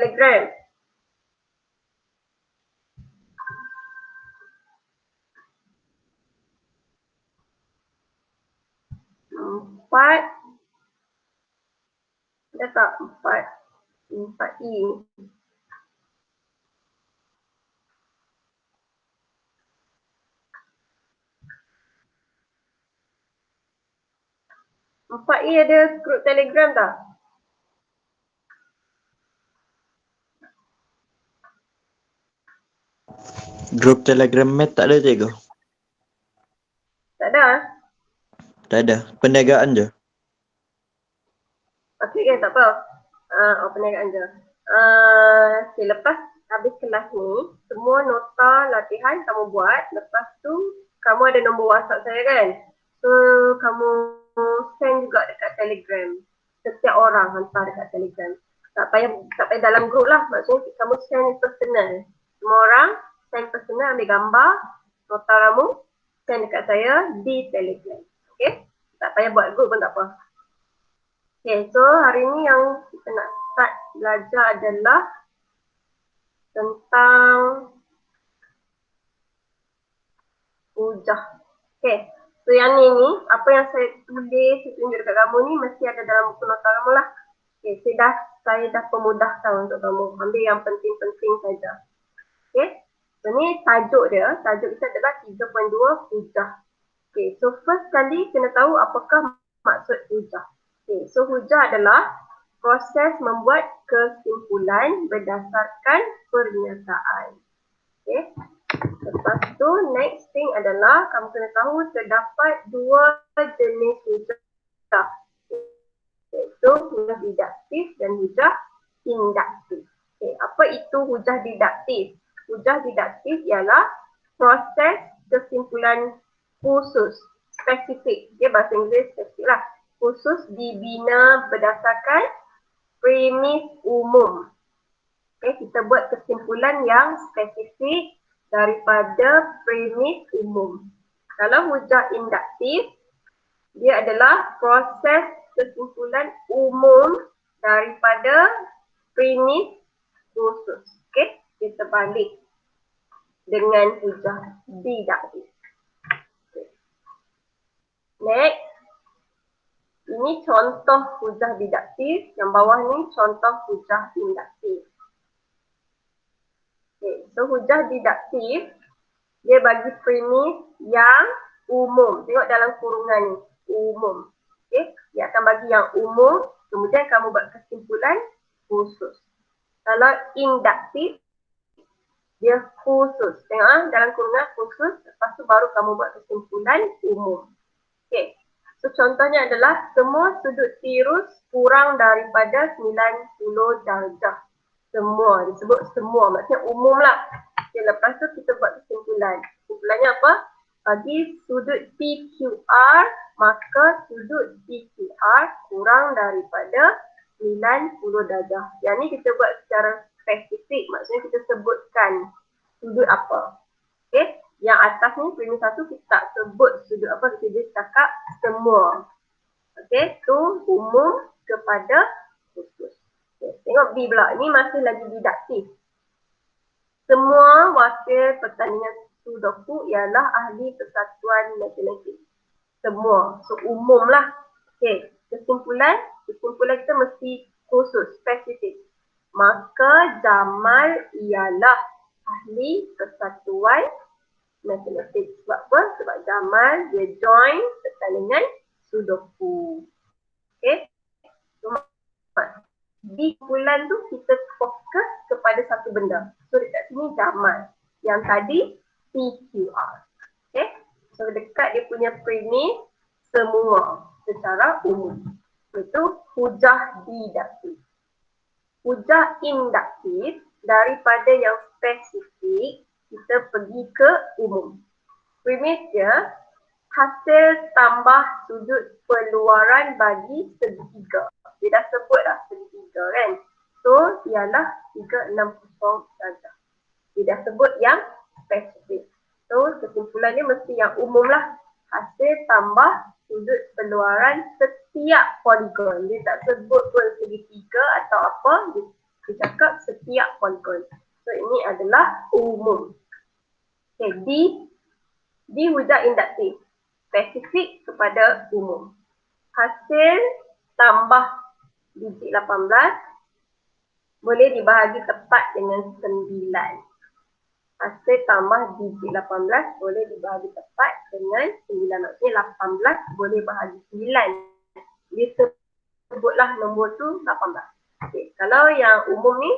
Telegram. Empat. Ada tak? Empat. Empat I. Empat I ada grup Telegram tak? Grup Telegram Mat tak ada cikgu? Tak ada. Tak ada. Perniagaan je. Okey, okay, tak apa. Perniagaan je. Okay, lepas habis kelas ni, semua nota latihan kamu buat. Lepas tu, kamu ada nombor WhatsApp saya kan? So, kamu send juga dekat Telegram. Setiap orang hantar dekat Telegram. Tak payah dalam grup lah. Maksudnya kamu send personal. Semua orang send personal, ambil gambar nota kamu, send dekat saya di Telegram. Okay? Tak payah buat grup pun tak apa. Okay, so hari ni yang kita nak start belajar adalah tentang hujah. Okay, so yang ni apa yang saya tulis, saya tunjuk dekat kamu ni mesti ada dalam buku nota kamu lah. Okay, saya dah pemudahkan untuk kamu. Ambil yang penting-penting saja. Okay, so ni tajuk kita adalah 3.2 hujah. Okay, so first kali kena tahu apakah maksud hujah. Okay, so hujah adalah proses membuat kesimpulan berdasarkan pernyataan. Okay. Lepas tu next thing adalah kamu kena tahu terdapat dua jenis hujah. Iaitu hujah didaktif dan hujah induktif. Okay, apa itu hujah didaktif? Hujah didaktif ialah proses kesimpulan khusus, spesifik. Dia bahasa Inggeris spesifik lah. Khusus dibina berdasarkan premis umum. Okay, kita buat kesimpulan yang spesifik daripada premis umum. Kalau hujah induktif, dia adalah proses kesimpulan umum daripada premis khusus. Okay, kita balik dengan hujah didaktif. Okay. Next. Ini contoh hujah didaktif, yang bawah ni contoh hujah induktif. Okay, so hujah didaktif, dia bagi premis yang umum. Tengok dalam kurungan ni, umum. Okay, dia akan bagi yang umum, kemudian kamu buat kesimpulan khusus. Kalau induktif, dia khusus. Tengok dalam kurungan khusus, lepas tu baru kamu buat kesimpulan umum. Okay. So contohnya adalah semua sudut tirus kurang daripada 90 darjah. Semua, disebut semua, maksudnya umum lah. Okay, lepas tu kita buat kesimpulan. Kesimpulannya apa? Bagi sudut PQR, maka sudut PQR kurang daripada 90 darjah. Yang ni kita buat secara spesifik, maksudnya kita sebutkan sudut apa. Okay. Yang atas ni premis satu kita tak sebut sudut apa, kita just cakap semua. Okay, tu umum kepada khusus. Okay, tengok B pula, ni masih lagi didaktif. Semua wakil pertandingan sudoku ialah ahli kesatuan matematik. Semua, so umum lah. Okay, kesimpulan kita mesti khusus, spesifik. Maka Jamal ialah ahli kesatuan matematik. Sebab apa? Sebab Jamal dia join pertandingan sudoku. Okay. Di kumpulan tu kita fokus kepada satu benda. So dekat sini Jamal. Yang tadi PQR. Okay. So dekat dia punya premis semua secara umum. Itu hujah didaktif. Hujah induktif daripada yang spesifik kita pergi ke umum. Premis dia, hasil tambah sudut peluaran bagi segitiga. Dia dah sebut dah segitiga kan. So, ialah 360 darjah. Dia dah sebut yang spesifik. So, kesimpulannya mesti yang umum lah. Hasil tambah sudut peluaran setiap poligon. Dia tak sebut pun segitiga atau apa. Dia Dia cakap setiap polikon. So ini adalah umum. Okay, D hujah induktif. Spesifik kepada umum. Hasil tambah digit 18 boleh dibahagi tepat dengan 9. Hasil tambah digit 18 boleh dibahagi tepat dengan 9. Maksudnya 18 boleh bahagi 9. Dia sebutlah nombor tu 18. Okay. Kalau yang umum ni,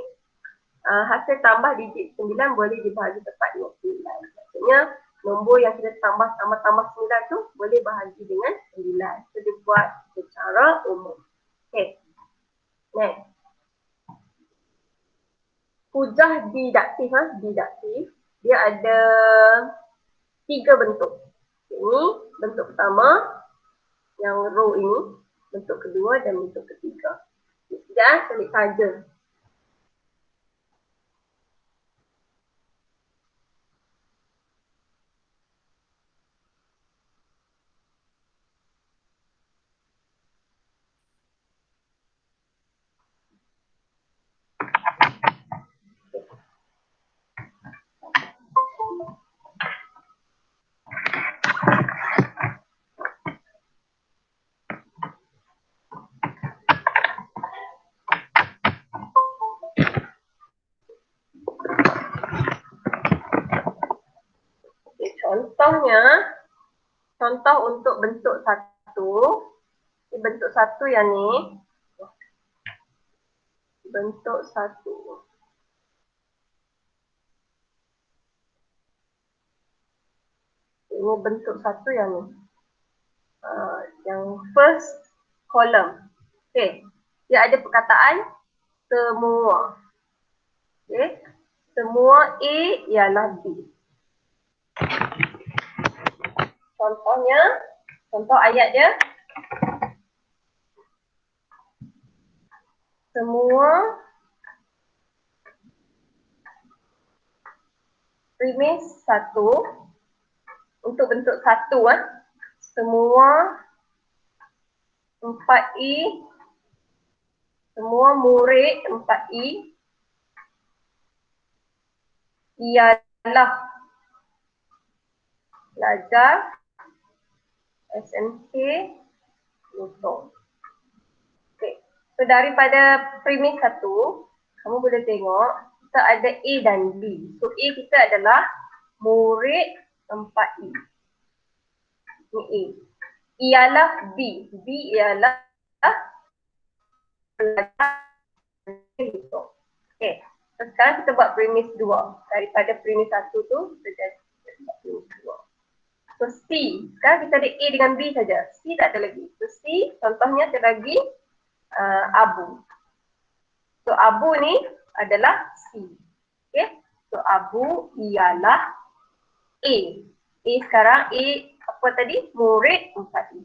hasil tambah digit 9 boleh dibahagi tepat dengan 9. Maksudnya nombor yang kita tambah 9 tu boleh bahagi dengan 9. So dia buat secara umum. Okay. Next. Hujah didaktif. Didaktif. Dia ada 3 bentuk. Ini bentuk pertama. Yang row ini. Bentuk kedua dan bentuk ketiga. Sekejap, saya saja. Contoh untuk bentuk satu. Bentuk satu yang ni. Bentuk satu. Ini bentuk satu yang ni. Yang first column. Okay. Dia ada perkataan semua. Okay. Semua A ialah B. Contohnya, contoh ayat dia. Semua premis satu. Untuk bentuk satu. Semua 4I. Semua murid 4I. Ialah pelajar SMK Lutong. Okay. So daripada premis satu, kamu boleh tengok kita ada A dan B. So A kita adalah murid 4I. Ini A. Ialah B. B ialah pelajar SMK Lutong. Okay. So sekarang kita buat premis 2. Daripada premis 1 tu, kita buat premis 2. So C, sekarang kita ada A dengan B saja. C tak ada lagi. So C, contohnya ada lagi abu. So abu ni adalah C. Okay. So abu ialah A. A sekarang, A apa tadi? Murid 4I.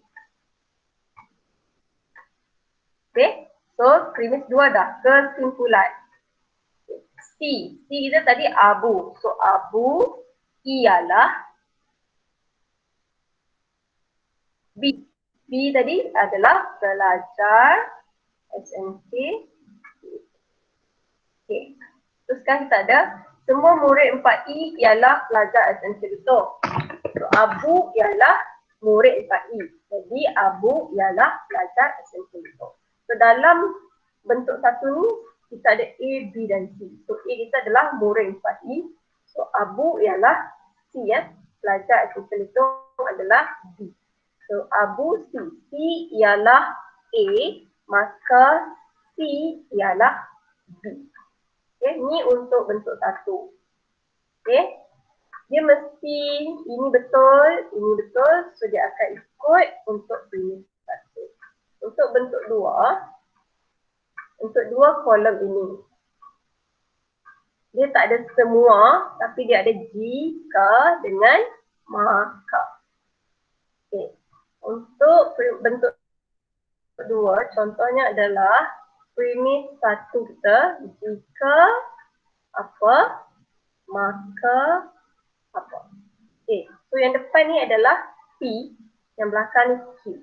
Okay. So premis 2 dah. Kesimpulan. C. C kita tadi abu. So abu ialah B. B tadi adalah pelajar SMK. Okay. Terus sekarang kita ada semua murid 4I ialah pelajar SMK Lutong. So abu ialah murid 4I. Jadi abu ialah pelajar SMK Lutong. So dalam bentuk satu ni kita ada A, B dan C. So A kita adalah murid 4I. So abu ialah C ya. Pelajar SMK Lutong adalah B. So, abu C. C ialah A, maka C ialah B. Okay, ni untuk bentuk satu. Okay. Dia mesti ini betul, so dia akan ikut untuk premis satu. Untuk bentuk 2, untuk 2 kolom ini. Dia tak ada semua, tapi dia ada jika dengan maka. Okay. Untuk bentuk 2, contohnya adalah premis 1 kita, jika apa, maka apa. Okay. So yang depan ni adalah P, yang belakang ni Q.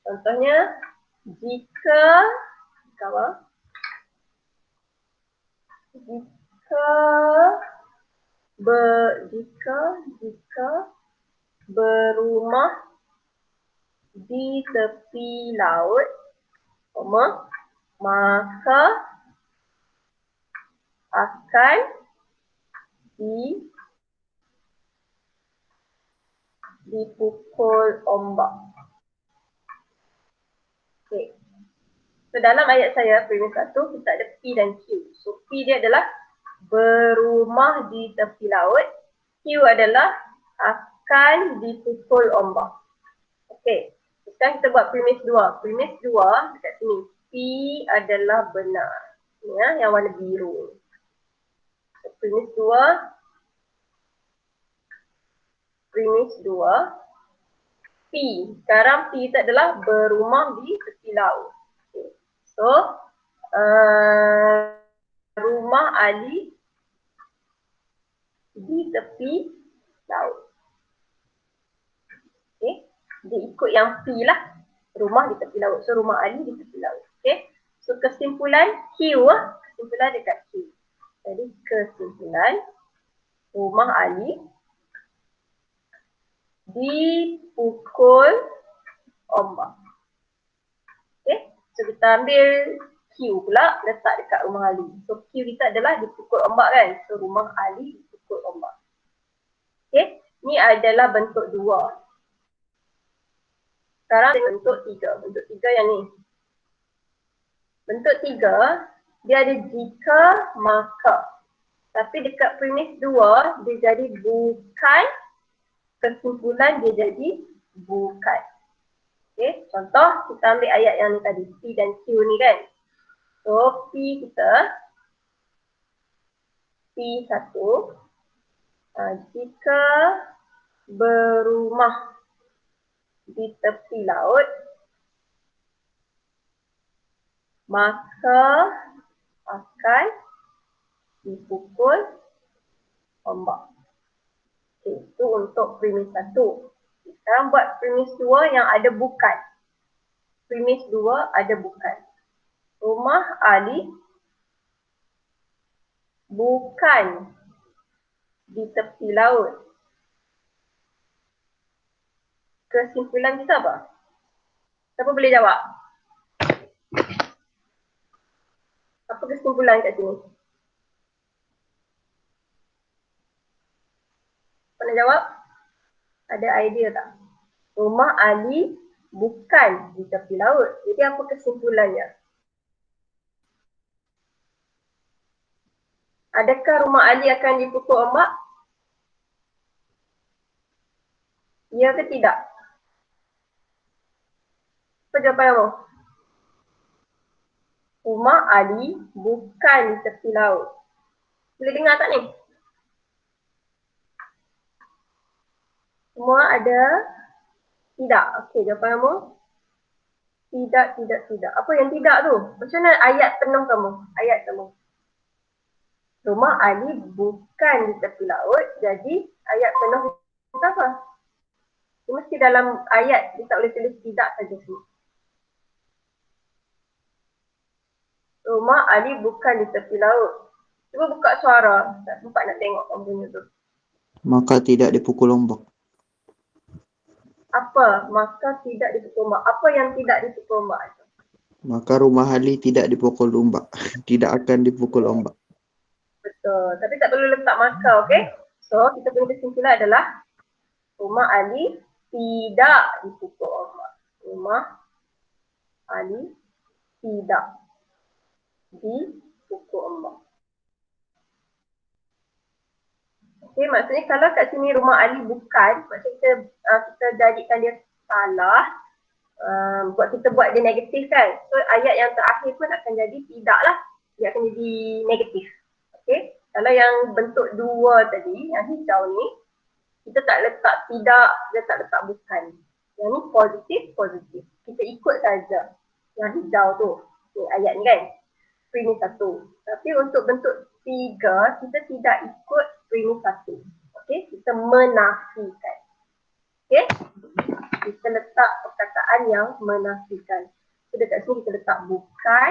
Contohnya, jika apa? jika berumah di tepi laut, maka akan dipukul ombak. Okay. So dalam ayat saya, premis 1, kita ada P dan Q. So P dia adalah berumah di tepi laut. Q adalah akan dipukul ombak. Okey. Sekarang kita buat premis 2. Premis 2 dekat sini. P adalah benar. Ini ya, yang warna biru. So, premis 2. Premis 2. P. Sekarang P itu adalah berumah di tepi laut. Okay. So, rumah Ali di tepi laut. Okay. Dia ikut yang P lah. Rumah di tepi laut. So, rumah Ali di tepi laut. Okay. So, kesimpulan Q. Kesimpulan dekat Q. Jadi, kesimpulan rumah Ali dipukul ombak. Okay. So, kita ambil Q pula letak dekat rumah Ali. So, Q kita adalah dipukul ombak kan. So, rumah Ali dipukul ombak. Okay. Ni adalah bentuk 2. Sekarang bentuk 3. Bentuk 3 yang ni. Bentuk 3, dia ada jika, maka. Tapi dekat premis 2, dia jadi bukan. Kesimpulan dia jadi bukan. Okay. Contoh, kita ambil ayat yang ni tadi. P dan Q ni kan. So, P kita. P1. Jika berumah di tepi laut, maka akan dipukul ombak. Okay, itu untuk premis 1. Sekarang buat premis 2 yang ada bukan. Premis 2 ada bukan. Rumah Ali bukan di tepi laut. Kesimpulan kita apa? Siapa boleh jawab? Apa kesimpulan kat sini? Pernah jawab? Ada idea tak? Rumah Ali bukan di tepi laut. Jadi apa kesimpulannya? Adakah rumah Ali akan dipukul ombak? Ya ke tidak? Apa jawapan kamu? Rumah Ali bukan di tepi laut. Boleh dengar tak ni? Semua ada? Tidak. Okey, jawapan kamu? Tidak, tidak, tidak. Apa yang tidak tu? Macam mana ayat penuh kamu? Ayat kamu. Rumah Ali bukan di tepi laut. Jadi, ayat penuh itu apa? Dia mesti dalam ayat. Dia tak boleh tulis tidak saja sini. Rumah Ali bukan di tepi laut. Cuba buka suara. Tak sempat nak tengok kamu punya tu. Maka tidak dipukul ombak. Apa? Maka tidak dipukul ombak. Apa yang tidak dipukul ombak? Maka rumah Ali tidak dipukul ombak. Tidak akan dipukul ombak. Betul. Tapi tak perlu letak maka, okey? So, kita punya kesimpulan adalah rumah Ali tidak dipukul ombak. Rumah Ali tidak dipukul ombak. Okey, maksudnya kalau kat sini rumah Ali bukan, maksudnya kita jadikan dia salah, kita buat dia negatif kan. So, ayat yang terakhir pun akan jadi tidak lah. Dia akan jadi negatif. Okey, kalau yang bentuk 2 tadi, yang hijau ni, kita tak letak tidak, kita tak letak bukan. Yang ni positif, positif. Kita ikut saja yang hijau tu. Ni ayat ni kan. Premis 1. Tapi untuk bentuk 3, kita tidak ikut premis 1. Okey, kita menafikan. Okey, kita letak perkataan yang menafikan. So dekat sini kita letak bukan,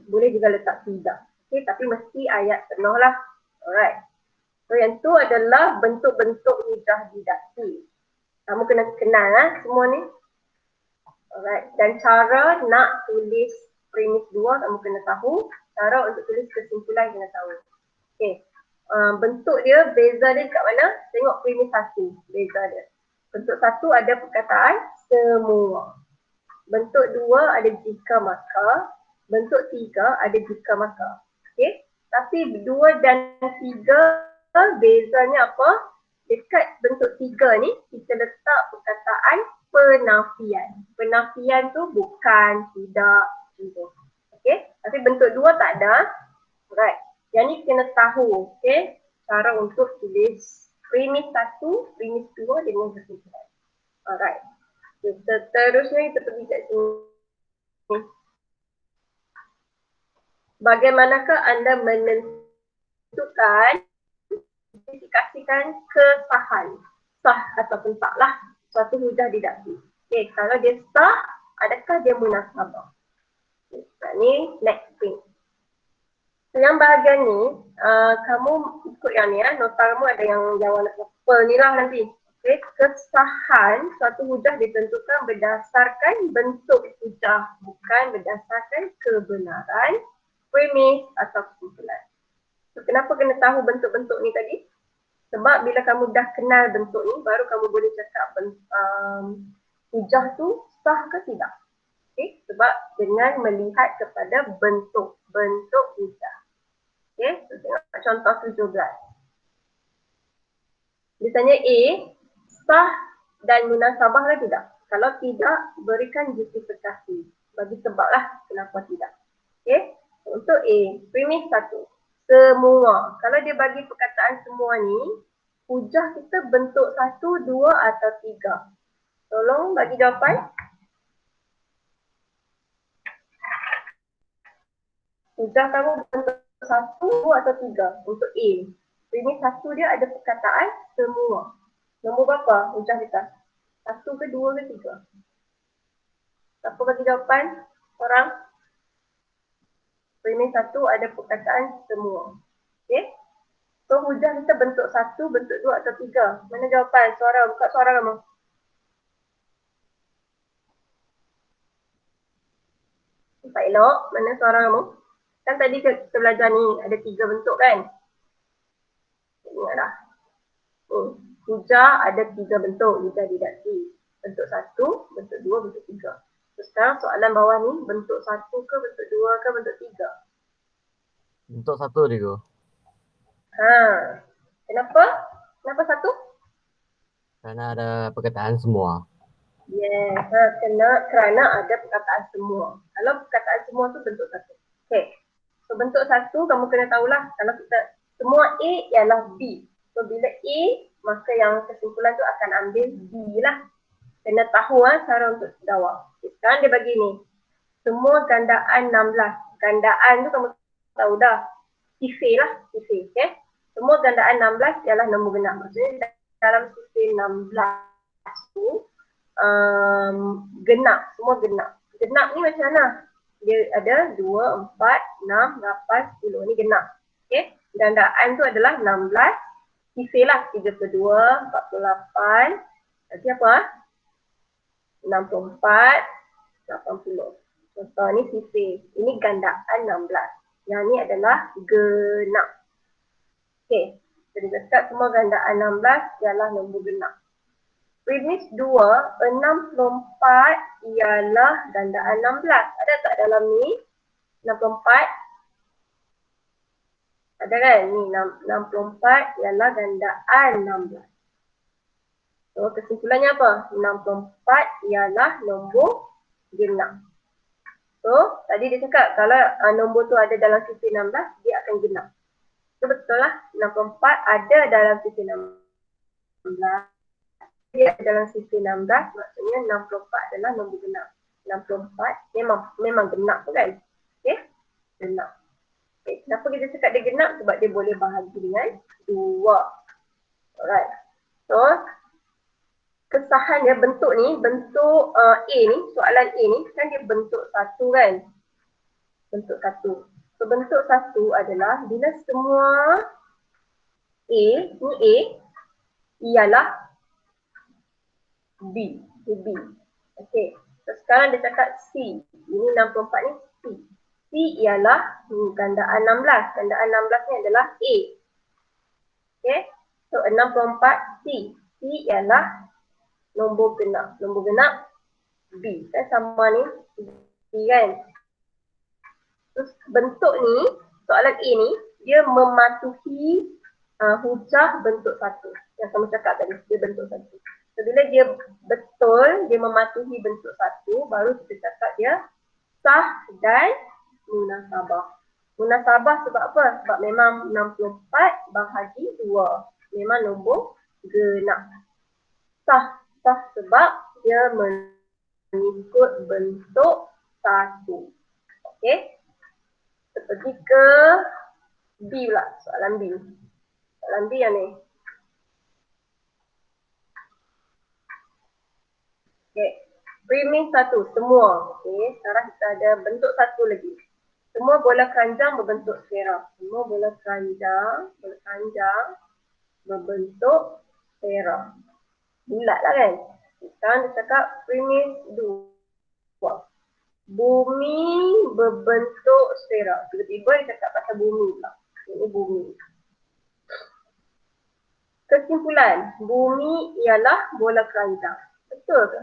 boleh juga letak tidak. Okay, tapi mesti ayat penuh lah. Alright. So yang tu adalah bentuk-bentuk hujah didaksi. Kamu kena kenal semua ni. Alright. Dan cara nak tulis premis 2 kamu kena tahu. Cara untuk tulis kesimpulan kena tahu. Okay. Bentuk dia, beza dia kat mana? Tengok premis 1. Beza dia. Bentuk 1 ada perkataan semua. Bentuk 2 ada jika maka. Bentuk 3 ada jika maka. Okay. Tapi 2 dan 3 bezanya apa? Dekat bentuk 3 ni kita letak perkataan penafian. Penafian tu bukan, tidak, macam. Okay. Tapi bentuk 2 tak ada. Right. Yang ni kena tahu. Okay. Cara untuk tulis premis 1, premis 2 dengan kesimpulan. Alright. Seterusnya kita pergi kat sini. Bagaimanakah anda menentukan, spesifikasikan kesahan? Sah ataupun taklah suatu hujah didaksi. Okay, kalau dia sah, adakah dia munasabah? Okay, ni next thing. So, yang bahagian ni, kamu ikut yang ni nota kamu ada yang warna purple ni lah nanti. Okay, kesahan suatu hujah ditentukan berdasarkan bentuk hujah, bukan berdasarkan kebenaran, premis atau kesimpulan. So, kenapa kena tahu bentuk-bentuk ni tadi? Sebab bila kamu dah kenal bentuk ni, baru kamu boleh cakap hujah tu sah ke tidak. Okay? Sebab dengan melihat kepada bentuk hujah. Okay? So, tengok contoh 17. Misalnya A, sah dan munasabah ke tidak? Kalau tidak, berikan justifikasi. Bagi sebablah kenapa tidak. Okay? Untuk A, premis 1. Semua. Kalau dia bagi perkataan semua ni, hujah kita bentuk 1, 2 atau 3. Tolong bagi jawapan. Hujah kamu bentuk 1, 2 atau 3 untuk A. Premis 1 dia ada perkataan semua. Nombor berapa hujah kita? 1 ke 2 ke 3? Siapa bagi jawapan? Orang? Premis 1 ada perkataan semua. Okay? So hujah kita bentuk 1, bentuk 2 atau 3. Mana jawapan? Suara, buka suara kamu. Nampak elok? Mana suara kamu? Kan tadi kita belajar ni ada 3 bentuk kan? Ingat dah. Hujah ada 3 bentuk hujah didaksi. Bentuk 1, bentuk 2, bentuk 3. So, sekarang soalan bawah ni bentuk 1 ke bentuk 2 ke bentuk 3? Bentuk 1 dia. Kenapa? Kenapa 1? Kerana ada perkataan semua. Yes, kerana ada perkataan semua. Kalau perkataan semua tu bentuk 1. Okay. So bentuk 1 kamu kena tahulah kalau kita semua A ialah B. So bila A, maka yang kesimpulan tu akan ambil B lah. Kena tahu cara untuk jawab. Okay, sekarang dia bagi ni. Semua gandaan 16. Gandaan tu kamu tahu dah. Sifir lah. Sifir. Okay. Semua gandaan 16 ialah nombor genap. Maksudnya dalam sifir 16 tu genap. Semua genap. Genap ni macam mana? Dia ada 2, 4, 6, 8, 10. Ni genap. Okay. Gandaan tu adalah 16. Sifir lah. 32, 48. Nanti apa? 64, 80. Contoh ni sifir. Ini gandaan 16. Yang ni adalah genap. Okey. Jadi dekat semua gandaan 16 ialah nombor genap. Premis 2, 64 ialah gandaan 16. Ada tak dalam ni? 64. Ada kan? Ni 64 ialah gandaan 16. So, kesimpulannya apa? 64 ialah nombor genap. So, tadi dia cakap kalau nombor tu ada dalam sifir 16, dia akan genap. So, betul lah. 64 ada dalam sifir 16. Dia ada dalam sifir 16, maksudnya 64 adalah nombor genap. 64 memang genap tu kan? Okay? Genap. Okay. Kenapa kita cakap dia genap? Sebab dia boleh bahagi dengan 2. Alright. So, kesahan dia bentuk ni, bentuk A ni, soalan A ni kan dia bentuk 1 kan? Bentuk 1. So So bentuk satu adalah bila semua A, ni A, ialah B. B. Okey. So sekarang dia cakap C. Ini 64 ni C. C ialah gandaan 16. Gandaan 16 ni adalah A. Okey. So 64 C. C ialah nombor genap. Nombor genap B. Kan sama ni B kan. Terus bentuk ni, soalan A ni, dia mematuhi hujah bentuk satu. Yang kamu cakap tadi, dia bentuk satu. So, bila dia betul, dia mematuhi bentuk satu, baru kita cakap dia sah dan munasabah. Munasabah sebab apa? Sebab memang 64 bahagi 2. Memang nombor genap. Sah sebab dia mengikut bentuk satu. Okey? Kita pergi ke B pula, soalan B. Soalan B yang ni. Okay. Premis satu, semua. Okay. Sekarang kita ada bentuk satu lagi. Semua bola keranjang berbentuk sfera. Semua bola keranjang berbentuk sfera. Bulat lah kan? Sekarang dia cakap premis 2. Bumi berbentuk sfera. Tiba-tiba dia cakap pasal bumi pula. Ini bumi. Kesimpulan, bumi ialah bola keranjang. Betul ke?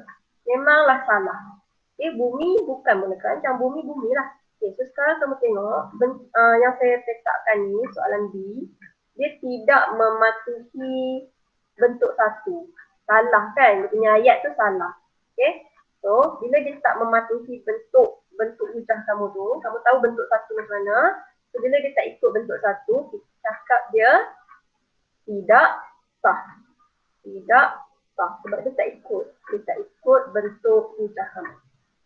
Memanglah salah. Bumi bukan bola keranjang, bumi lah. So sekarang kamu tengok, yang saya letakkan ni, soalan B, dia tidak mematuhi bentuk satu. Salah kan? Dia punya ayat tu salah. Okay? So, bila dia tak mematuhi bentuk hujah kamu tu, kamu tahu bentuk satu macam mana. So, bila dia tak ikut bentuk satu, kita cakap dia tidak sah. Tidak sah. Sebab dia tak ikut. Dia tak ikut bentuk hujah kamu.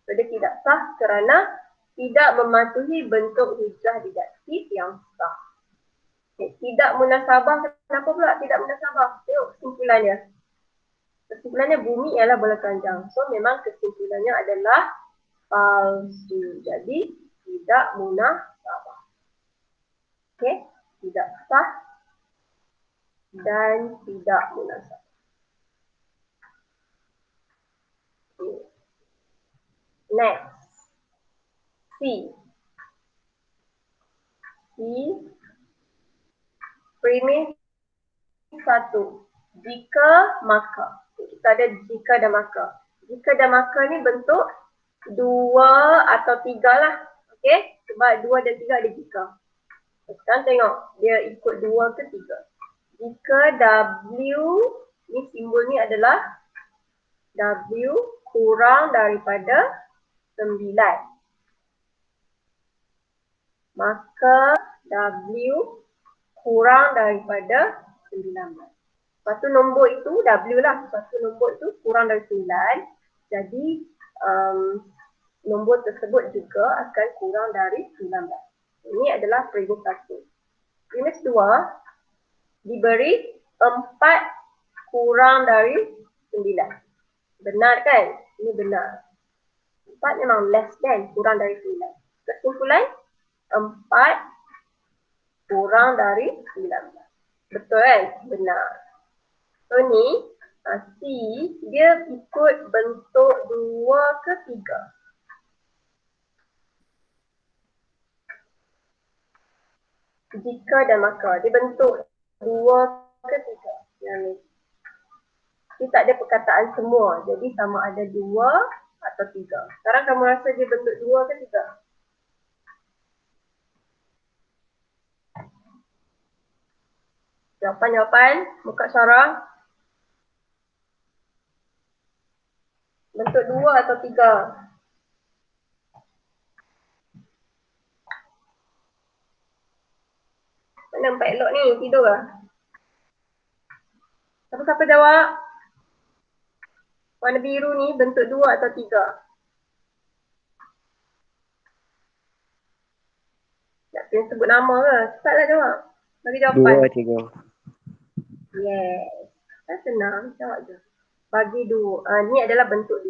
So, dia tidak sah kerana tidak mematuhi bentuk hujah didaktif yang sah. Okay. Tidak munasabah. Kenapa pula tidak munasabah? Tengok kesimpulannya. Kesimpulannya bumi ialah bola keranjang. So memang kesimpulannya adalah palsu. Jadi tidak munasabah. Okey, tidak sah dan tidak munasabah. Okay. Next. C. Premis 1. Jika maka. Kita ada jika dan maka. Jika dan maka ni bentuk 2 atau 3 lah. Okey? Sebab 2 dan 3 ada jika. Sekarang tengok. Dia ikut 2 ke 3. Jika W, ni simbol ni adalah W kurang daripada 9. Maka W kurang daripada 19. Lepas tu nombor itu W lah. Lepas tu nombor itu kurang dari 9. Jadi nombor tersebut juga akan kurang dari 19. Ini adalah premis 1. Premis 2 diberi 4 kurang dari 9. Benar kan? Ini benar. 4 memang less than, kurang dari 9. Kesimpulan 4 kurang dari 19. Betul kan? Benar. So ni C dia ikut bentuk 2 ke 3. Jika dan maka. Dia bentuk 2 ke 3. Yang ni. Dia tak ada perkataan semua. Jadi sama ada 2 atau 3. Sekarang kamu rasa dia bentuk 2 ke 3? Jawapan. Buka suara. Bentuk 2 atau 3? Mana Empat Elok ni? Tidur ke? Siapa-siapa jawab? Warna biru ni bentuk 2 atau 3? Tak kena sebut nama ke? Cepatlah jawab. Bagi jawapan. 2, 3. Yes. Kan senang. Jawab je. Bagi 2. Ni adalah bentuk 2.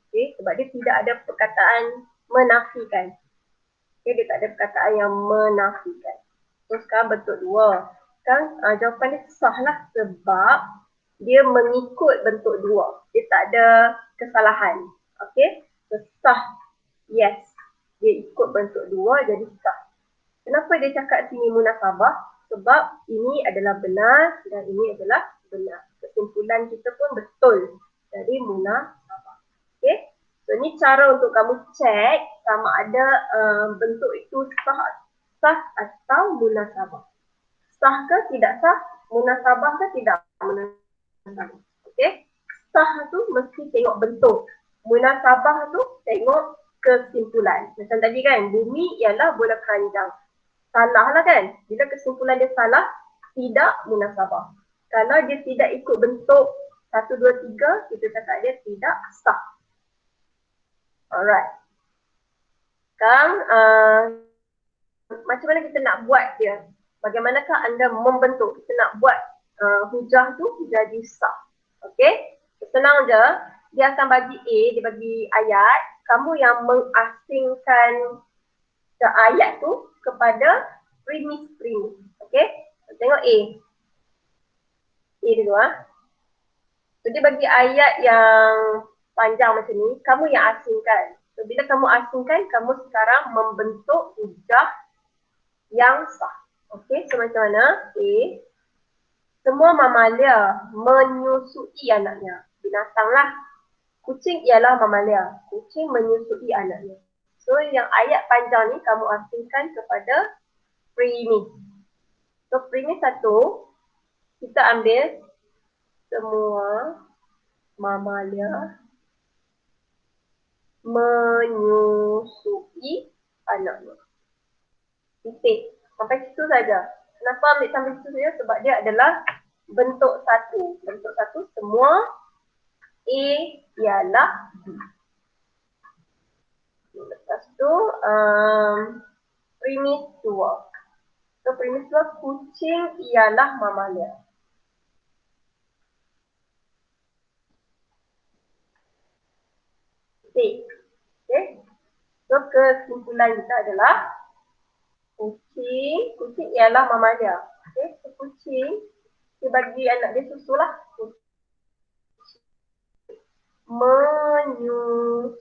Okay? Sebab dia tidak ada perkataan menafikan. Okay, dia tak ada perkataan yang menafikan. So sekarang bentuk 2. Sekarang jawapan dia sah lah sebab dia mengikut bentuk 2. Dia tak ada kesalahan. Okay, so sah. Yes, dia ikut bentuk 2 jadi sah. Kenapa dia cakap sini munasabah? Sebab ini adalah benar dan ini adalah benar. Kesimpulan kita pun betul. Jadi munasabah. Okay. So ni cara untuk kamu cek sama ada bentuk itu sah atau munasabah. Sah ke tidak sah? Munasabah ke tidak munasabah? Okay. Sah tu mesti tengok bentuk. Munasabah tu tengok kesimpulan. Macam tadi kan, bumi ialah bola keranjang. Salah lah kan? Bila kesimpulan dia salah, tidak munasabah. Kalau dia tidak ikut bentuk 1, 2, 3, kita cakap dia tidak sah. Alright. Sekarang, macam mana kita nak buat dia? Bagaimanakah anda membentuk? Kita nak buat hujah tu jadi sah. Okay? Senang je. Dia akan bagi A, dia bagi ayat. Kamu yang mengasingkan ayat tu kepada premis. Okay? Tengok A. A dulu So dia bagi ayat yang panjang macam ni. Kamu yang asingkan. So bila kamu asingkan, kamu sekarang membentuk hujah yang sah. Okay? So macam mana? A. Semua mamalia menyusui anaknya. Binatang lah. Kucing ialah mamalia. Kucing menyusui anaknya. So yang ayat panjang ni kamu asingkan kepada premis. So premis 1, kita ambil semua mamalia menyusui anaknya. Titik. Sampai situ saja. Kenapa ambil sampai situ saja? Sebab dia adalah bentuk 1. Bentuk 1 semua A ialah B. Lepas tu premis 2. So premis 2 kucing ialah mamalia. Okay. So kesimpulan kita adalah kucing ialah mamalia. Okay. So kucing dia bagi anak dia susu lah. Menyusui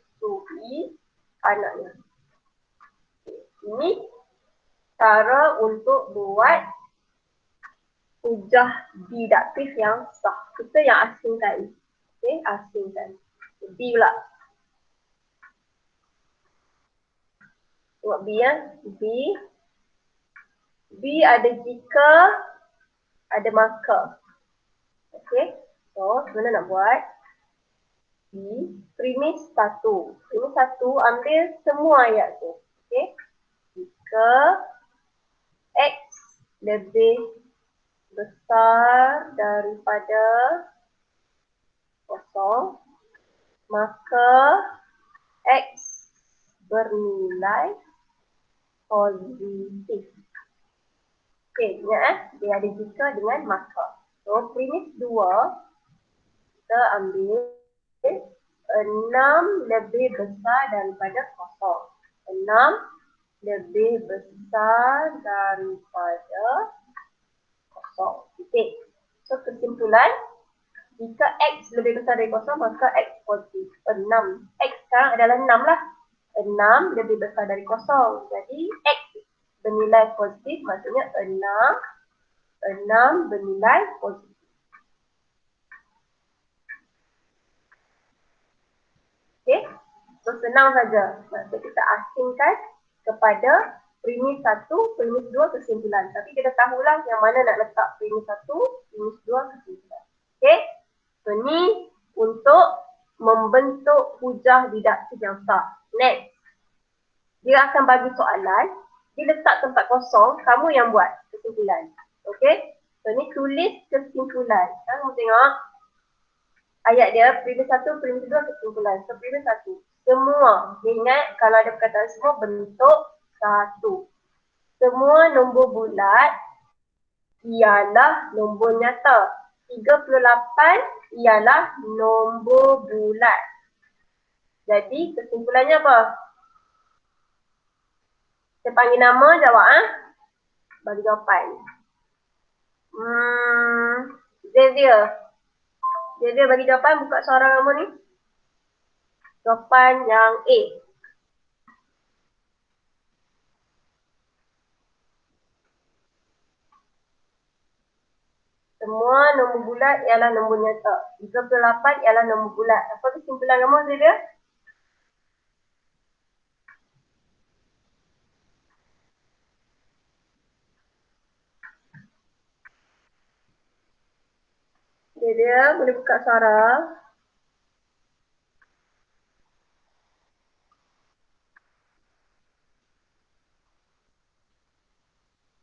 anaknya. Ini cara untuk buat hujah didaktif yang sah. Kita yang asingkan. Okay, asingkan. B pula. Tengok B ya. B ada jika, ada maka. Okay. So, macam mana nak buat? B, premis 1. Premis 1 ambil semua ayat tu. Okay. Jika X lebih besar daripada 0, maka X bernilai positif. Okay, ingat dia ada jika dengan maka. So, premis 2, kita ambil 6 lebih besar daripada 0. 6 lebih besar daripada 0. Titik. So, kesimpulan, jika X lebih besar dari 0, maka X positif. 6. X sekarang adalah 6 lah. 6 lebih besar dari 0. Jadi, X bernilai positif, maksudnya 6 bernilai positif. Okay. So, senang saja. Maksudnya kita asingkan kepada premis 1, premis 2 kesimpulan. Tapi kita tahulah yang mana nak letak premis 1, premis 2 kesimpulan. Okay. So, ni untuk membentuk hujah didaktif yang sah. Next. Dia akan bagi soalan. Dia letak tempat kosong. Kamu yang buat kesimpulan. Okay. So, ni tulis kesimpulan. Kamu tengok. Ayat dia, premis 1, premis 2 kesimpulan. So, premis 1. Semua. Dia ingat kalau ada perkataan semua bentuk 1. Semua nombor bulat ialah nombor nyata. 38 ialah nombor bulat. Jadi kesimpulannya apa? Saya panggil nama, jawab bagi jawapan. Xavier. Xavier bagi jawapan, buka suara kamu ni. Jawapan yang A. Semua nombor bulat ialah nombor nyata. 38 ialah nombor bulat. Apa kesimpulan kamu, Xavier? Xavier, boleh buka suara.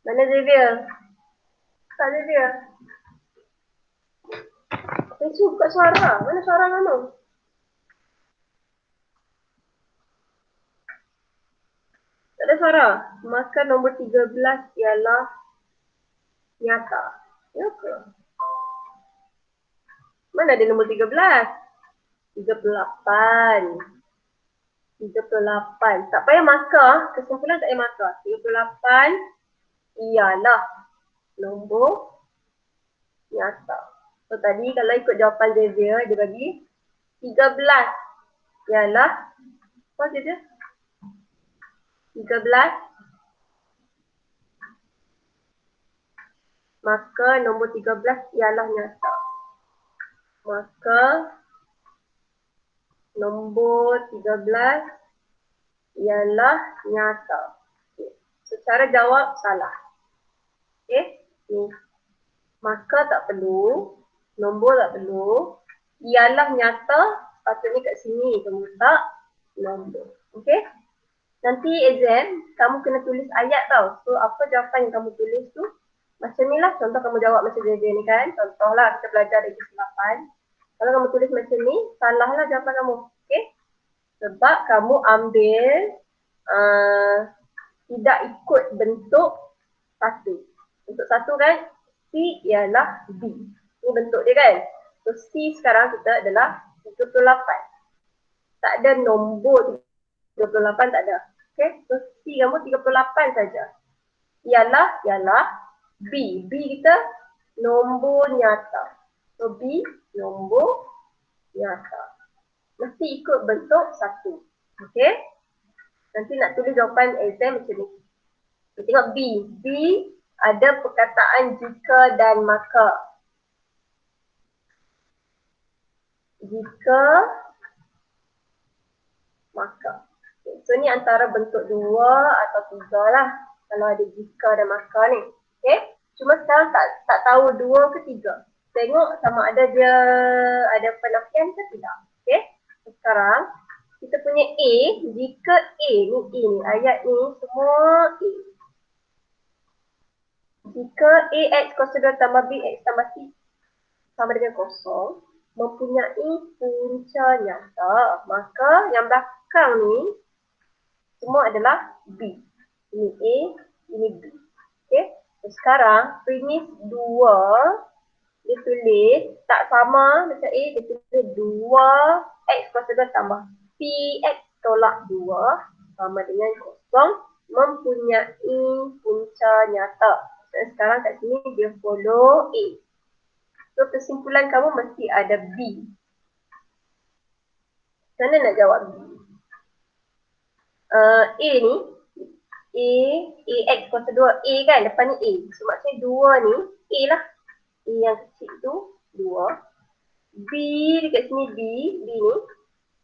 Mana Xavier? Tak Xavier. Saya suruh buka suara. Mana suara kamu? Tak ada suara. Maka nombor 13 ialah nyata. Ya ke? Mana ada nombor 13? 38. 38. Tak payah markah. Kesimpulan tak payah markah. 38 ialah nombor nyata. So tadi kalau ikut jawapan Xavier, dia bagi 13 ialah apa Xavier? 13. Maka nombor 13 ialah nyata. Maka nombor 13 ialah nyata. Okay. Secara jawab salah. Okey. Ni. Maka tak perlu. Nombor tak perlu. Ialah nyata. Patutnya kat sini kamu letak nombor. Okey. Nanti exam, kamu kena tulis ayat tau. So, apa jawapan yang kamu tulis tu? Macam ni lah. Contoh kamu jawab macam dia ni kan. Contohlah kita belajar dari kelas 8. Kalau kamu tulis macam ni, salahlah jawapan kamu. Okey? Sebab kamu ambil tidak ikut bentuk satu. Bentuk satu kan, C ialah B. Ini bentuk dia kan. So, C sekarang kita adalah 38. Tak ada nombor 38, tak ada. Okey, so C kamu 38 saja. Ialah B. B kita nombor nyata. So B nombor nyata. Mesti ikut bentuk satu. Okey. Nanti nak tulis jawapan exam macam ni. Kita tengok B. B ada perkataan jika dan maka. Jika, maka. Okay. So ni antara bentuk 2 atau 3 lah. Kalau ada jika dan maka ni. Okay. Cuma sekarang tak tahu 2 ke 3. Tengok sama ada dia ada penafian ke tidak. Okay. Sekarang kita punya A. Jika A ni ayat ni semua A. Jika AX kuasa 2 tambah BX tambah C sama dengan kosong, mempunyai punca nyata, maka yang belakang ni semua adalah B. Ini A, ini B. Okey. Sekarang premis 2 dia tulis tak sama macam A, dia tulis 2X kuasa 2 tambah PX tolak 2 sama dengan kosong, mempunyai punca nyata. Sekarang kat sini dia follow A. So kesimpulan kamu mesti ada B. Macam mana nak jawab B? A ni, AX kuasa 2, A kan, depan ni A. So maksudnya 2 ni, A lah. A yang kecil tu, 2. B dekat sini B ni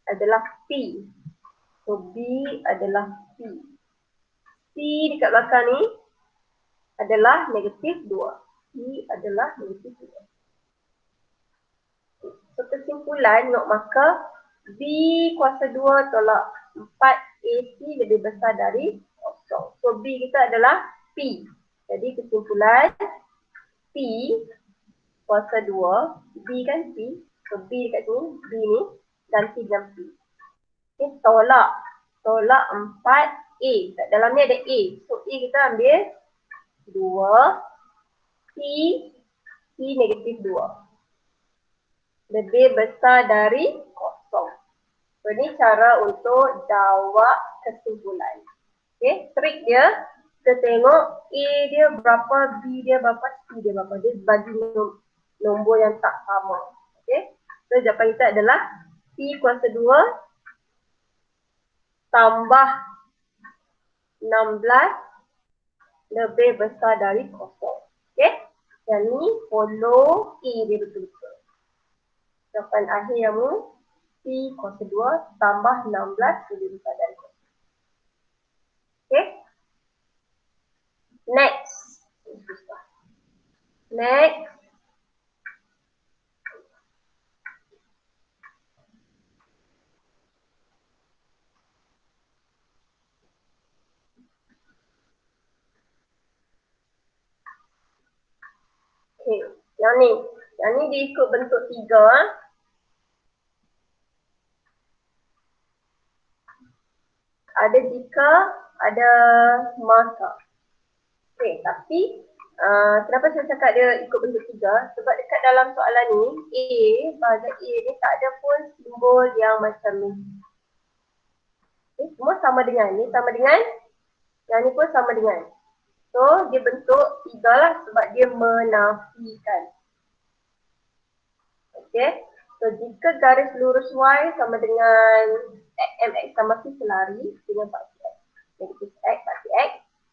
adalah P. So B adalah P. C dekat belakang ni adalah negatif 2. C adalah negatif 2. So kesimpulan, maka B kuasa 2 tolak 4AC lebih besar dari kosong. So B kita adalah P. Jadi kesimpulan P kuasa 2, B kan P. So B dekat sini, B ni ganti dengan P. Okay, tolak 4A. Dalam ni ada A. So A kita ambil 2, C negatif 2. Lebih besar dari kosong. So, ini cara untuk jawab kesimpulan. Okay, trik dia, kita tengok A dia berapa, B dia berapa, C dia berapa. Dia bagi nombor yang tak sama. Okay, so jawapan kita adalah P kuasa 2 tambah 16 lebih besar dari kosong. Okay, yang ni follow A dia betul-betul. Jawapan akhir yang ni P kuasa 2 tambah 16 lebih besar dari kosong. Okay, next. Next. Okay, yang ni dia ikut bentuk 3. Ada jika, ada masa. Okay, tapi kenapa saya cakap dia ikut bentuk 3? Sebab dekat dalam soalan ni, bahagian A ni tak ada pun simbol yang macam ni. Okay, semua sama dengan ni, sama dengan yang ni pun sama dengan. So, dia bentuk 3 lah sebab dia menafikan. Okay, so jika garis lurus Y sama dengan MX tambah C selari dengan paksi X. Negatif X, paksi X.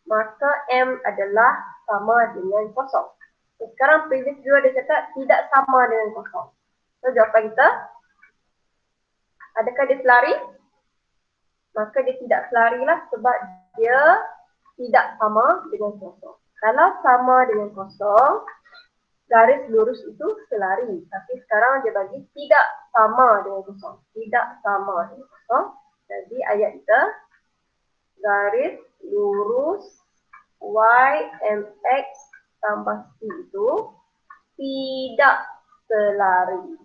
Maka M adalah sama dengan kosong. So, sekarang previous dua dia cakap tidak sama dengan kosong. So, jawapan kita, adakah dia selari? Maka dia tidak selari lah sebab dia tidak sama dengan kosong. Kalau sama dengan kosong, garis lurus itu selari. Tapi sekarang dia bagi tidak sama dengan kosong. Tidak sama dengan kosong. Jadi ayat kita, garis lurus Y, MX tambah C itu tidak selari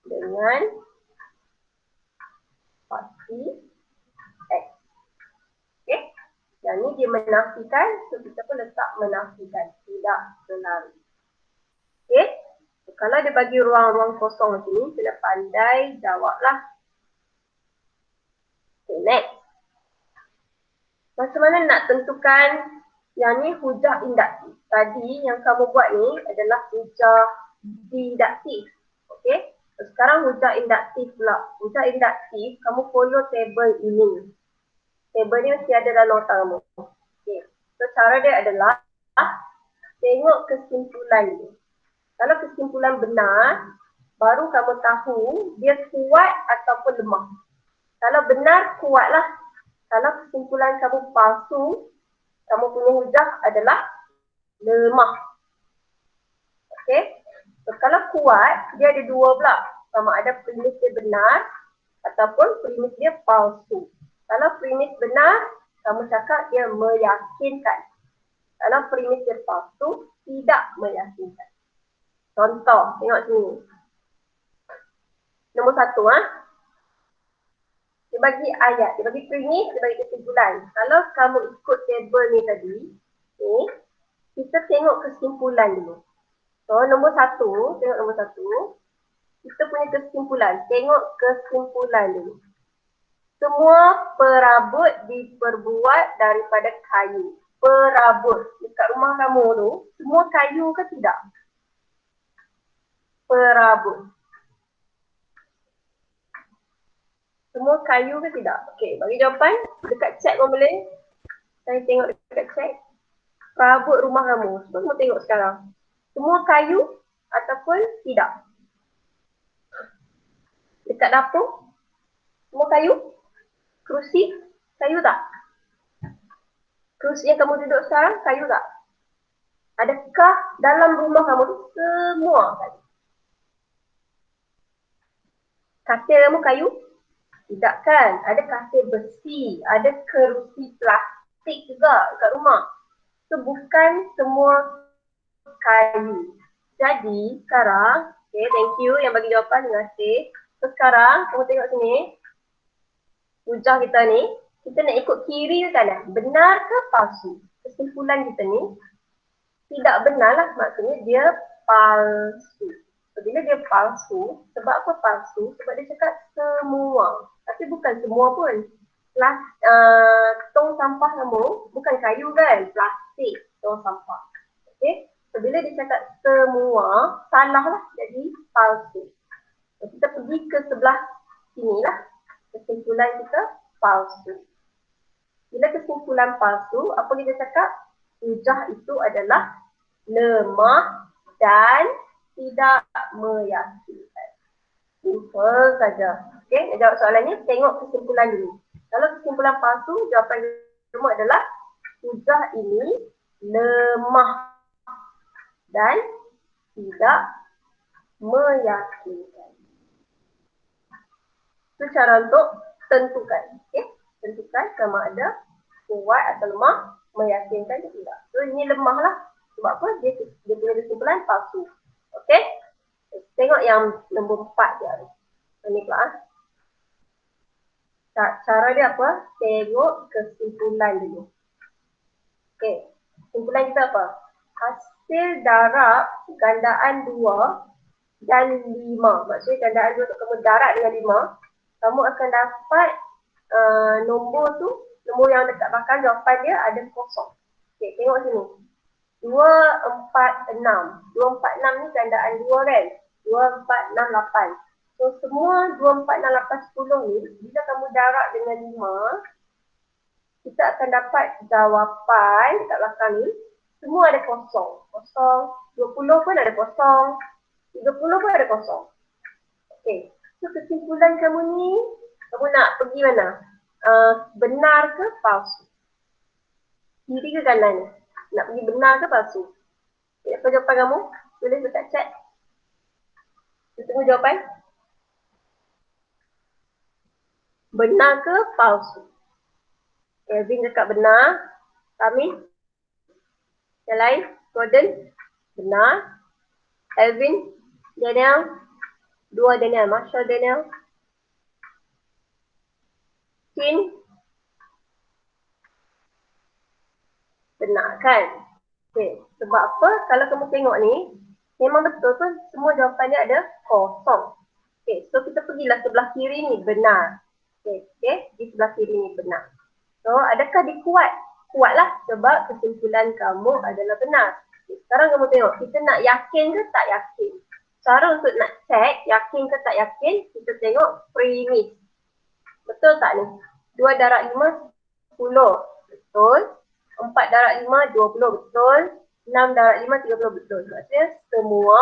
dengan paksi X. Okay. Dan ni dia menafikan, so kita pun letak menafikan. Tidak selari. Okay. So, kalau dia bagi ruang-ruang kosong macam ni, kena pandai jawablah. Okay, next. Macam mana nak tentukan yang ni hujah induktif? Tadi yang kamu buat ni adalah hujah didaktif. Okay. So, sekarang hujah induktif pula. Hujah induktif, kamu follow table ini. Table ni mesti ada dalam otak kamu. Okay. So, cara dia adalah tengok kesimpulan dia. Kalau kesimpulan benar, baru kamu tahu dia kuat ataupun lemah. Kalau benar, kuatlah. Kalau kesimpulan kamu palsu, kamu punya hujah adalah lemah. Okay. So, kalau kuat, dia ada dua pula. Sama ada premis dia benar ataupun premis dia palsu. Kalau premis benar, kamu cakap dia meyakinkan. Kalau premis dia palsu, tidak meyakinkan. Contoh, tengok sini. Nombor 1, dia bagi ayat, dia bagi premis, dia bagi kesimpulan. Kalau kamu ikut table ni tadi, okay, kita tengok kesimpulan dulu. So, nombor 1, tengok nombor 1. Kita punya kesimpulan, tengok kesimpulan dulu. Semua perabot diperbuat daripada kayu. Perabot. Dekat rumah kamu tu, semua kayu ke tidak? Perabot. Semua kayu ke tidak? Okey, bagi jawapan. Dekat chat pun boleh. Saya tengok dekat chat. Perabot rumah kamu. Semua tengok sekarang. Semua kayu ataupun tidak? Dekat dapur. Semua kayu? Kerusi? Kayu tak? Kerusi yang kamu duduk sekarang, kayu tak? Adakah dalam rumah kamu tu semua kayu? Katil kamu kayu? Tidak kan? Ada katil besi, ada kerusi plastik juga dekat rumah. So, bukan semua kayu. Jadi, sekarang, okay, thank you yang bagi jawapan, terima kasih. So, sekarang, kamu tengok sini. Hujah kita ni, kita nak ikut kiri ke kanan? Benar ke palsu? Kesimpulan kita ni, tidak benar lah. Maksudnya dia palsu. So, bila dia palsu, sebab apa palsu? Sebab dia cakap semua. Tapi bukan semua pun. tong sampah kamu bukan kayu kan, plastik tong sampah. Okey, so bila dia cakap semua, salah lah, jadi palsu. So, kita pergi ke sebelah sini lah, kesimpulan kita palsu. Bila kesimpulan palsu, apa kita cakap? Hujah itu adalah lemah dan tidak meyakinkan. Simple saja. Okey, nak jawab soalan ni, tengok kesimpulan dulu. Kalau kesimpulan palsu, jawapan semua adalah hujah ini lemah dan tidak meyakinkan. Itu cara untuk tentukan. Okay? Tentukan sama ada kuat atau lemah, meyakinkan atau tidak. So ini lemah lah. Sebab apa? Dia punya kesimpulan palsu. Okey? Tengok yang nombor 4 dia. Ini pula. Cara dia apa? Tengok kesimpulan dulu. Okey. Kesimpulan kita apa? Hasil darab gandaan 2 dan 5. Maksudnya gandaan 2 tu kamu darab dengan 5. Kamu akan dapat nombor tu, nombor yang dekat belakang jawapan dia ada kosong. Okey, tengok sini. 2, 4, 6. 2, 4, 6 ni gandaan 2 kan? 2, 4, 6, 8. So semua 2, 4, 6, 8, 10 ni, bila kamu darab dengan 5, kita akan dapat jawapan dekat belakang ni, semua ada kosong. Kosong. 20 pun ada kosong. 30 pun ada kosong. Okey. So kesimpulan kamu ni, kamu nak pergi mana? Benar ke palsu? Kiri ke kanan ni? Nak pergi benar ke palsu? Okay, apa jawapan kamu? Tulis dekat chat. Kita tunggu jawapan. Benar ke palsu? Kevin cakap benar. Kami? Yang lain? Gordon? Benar. Elvin? Daniel? 2 Daniel. Marshall Daniel? Chin? Benar kan? Okay. Sebab apa? Kalau kamu tengok ni, memang betul tu semua jawapannya ada kosong. Okay. So kita pergilah sebelah kiri ni benar. Okay. Di sebelah kiri ni benar. So adakah dia kuat? Kuatlah sebab kesimpulan kamu adalah benar. Okay. Sekarang kamu tengok, kita nak yakin ke tak yakin? Cara untuk nak check yakin ke tak yakin, kita tengok premis. Betul tak ni? 2 darab 5, 10. Betul. 4 darab 5, 20. Betul. 6 darab 5, 30. Betul. Maksudnya semua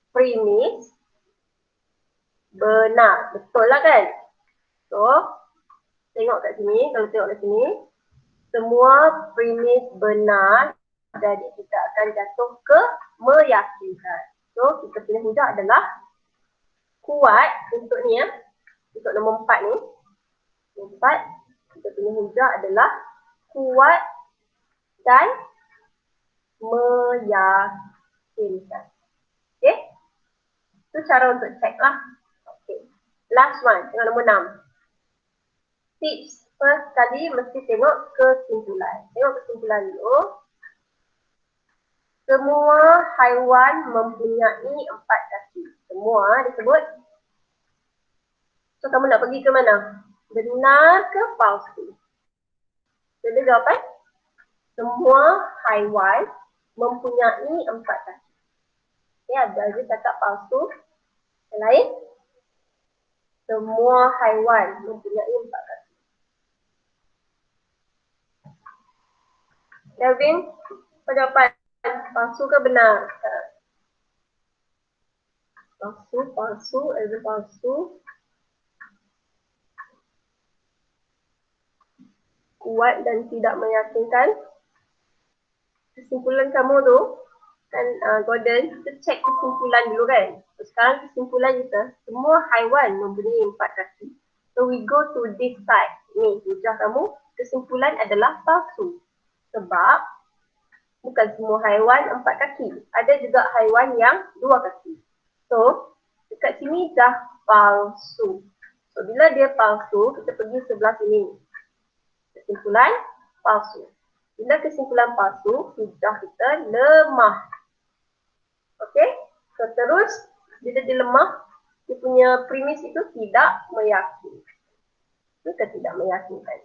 premis benar. Betul lah kan? So, tengok kat sini. Kalau tengok kat sini, semua premis benar. Jadi kita akan jatuh ke meyakinkan. So, kita punya hujah adalah kuat untuk ni ya. Untuk nombor 4 ni. 4, kita punya hujah adalah kuat dan meyakinkan. Okay? Itu cara untuk check lah. Okay. Last one, tengok nombor 6. Tips. First kali mesti tengok kesimpulan. Tengok kesimpulan dulu. Semua haiwan mempunyai 4 kaki. Semua disebut. So kamu nak pergi ke mana? Benar ke palsu? Jadi jawapan. Semua haiwan mempunyai 4 kaki. Ya, ada je cakap palsu. Yang lain? Semua haiwan mempunyai 4 kaki. Kelvin, apa jawapan? Palsu ke benar? Palsu, Elvin palsu. Kuat dan tidak meyakinkan. Kesimpulan kamu tu kan Gordon, kita check kesimpulan dulu kan. Sekarang kesimpulan kita, semua haiwan mempunyai 4 kaki. So we go to this side. Ni hujah kamu, kesimpulan adalah palsu. Sebab bukan semua haiwan 4 kaki. Ada juga haiwan yang 2 kaki. So dekat sini dah palsu. So bila dia palsu, kita pergi sebelah sini. Kesimpulan palsu. Bila kesimpulan palsu, hujah kita lemah. Okey? So terus, bila dia lemah, dia punya premis itu tidak meyakinkan. Itu Itu tidak meyakinkan.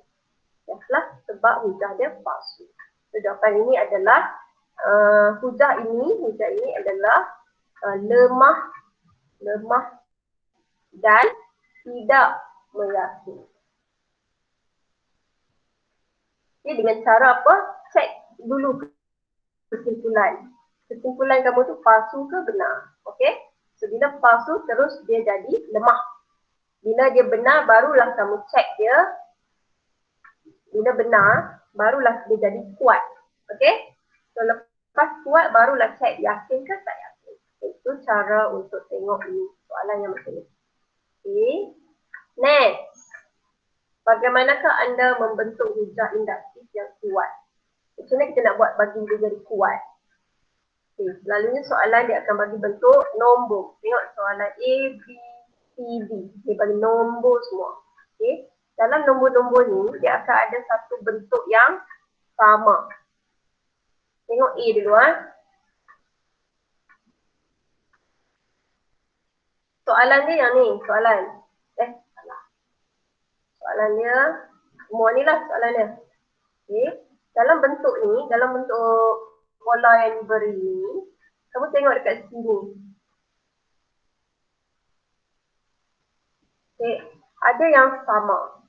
Yalah, sebab hujah dia palsu. So, jawapan ini adalah hujah ini adalah lemah dan tidak meyakinkan. Jadi dengan cara apa? Cek dulu kesimpulan. Kesimpulan kamu tu palsu ke benar. Okey? So bila palsu terus dia jadi lemah. Bila dia benar barulah kamu cek dia. Bila benar barulah dia jadi kuat. Okey? So lepas kuat barulah cek yakin ke tak yakin. Itu cara untuk tengok ini soalan yang macam ni. Okay. Next. Bagaimanakah anda membentuk hujah induktif yang kuat? Macam mana kita nak buat bagi dia jadi kuat? Okay. Selalunya soalan dia akan bagi bentuk nombor. Tengok soalan A, B, C, D. Dia bagi nombor semua. Okay. Dalam nombor-nombor ni, dia akan ada satu bentuk yang sama. Tengok A dulu. Soalan dia yang ni. Soalan dia, semua ni lah soalan dia. Okay. Dalam bentuk ni, dalam bentuk pola yang diberi ni, kamu tengok dekat sini. Okay. Ada yang sama.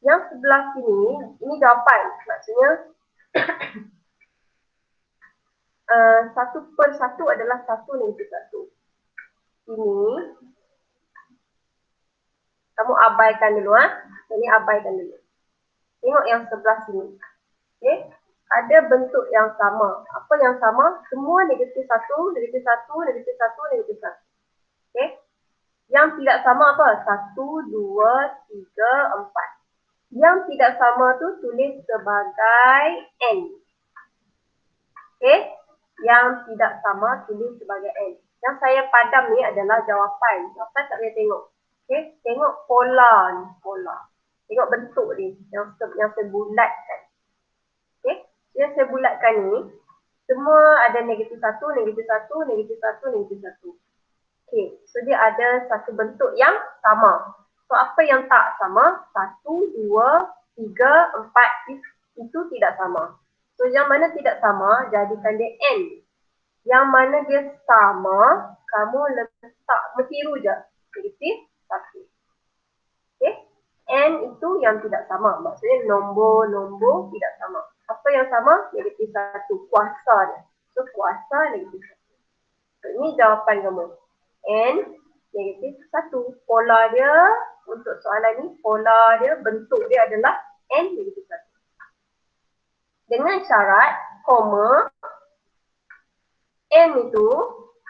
Yang sebelah sini, ini jawapan. Maksudnya, 1/1 adalah 1 negatif 1. Ini, kamu abaikan dulu. Ini abaikan dulu. Tengok yang sebelah sini. Okay. Ada bentuk yang sama. Apa yang sama? Semua negatif 1, negatif 1, negatif 1, negatif 1. Okay. Yang tidak sama apa? 1, 2, 3, 4. Yang tidak sama tu tulis sebagai N. Okay. Yang tidak sama tulis sebagai N. Yang saya padam ni adalah jawapan. Jawapan tak boleh tengok. Okay. Tengok pola ni. Tengok bentuk ni. Yang saya bulatkan. Okay. Yang saya bulatkan ni. Semua ada negatif 1, negatif 1, negatif 1, negatif 1. Okay. So dia ada satu bentuk yang sama. So apa yang tak sama? 1, 2, 3, 4. Itu tidak sama. So yang mana tidak sama, jadikan dia N. Yang mana dia sama, kamu letak meniru je. Negatif 1. Okay. N itu yang tidak sama. Maksudnya nombor tidak sama. Apa yang sama? Negatif 1. Kuasa dia. So kuasa negatif 1. So, ini jawapan kamu. N negatif 1. Pola dia, untuk soalan ni, pola dia, bentuk dia adalah N negatif 1. Dengan syarat, koma, N itu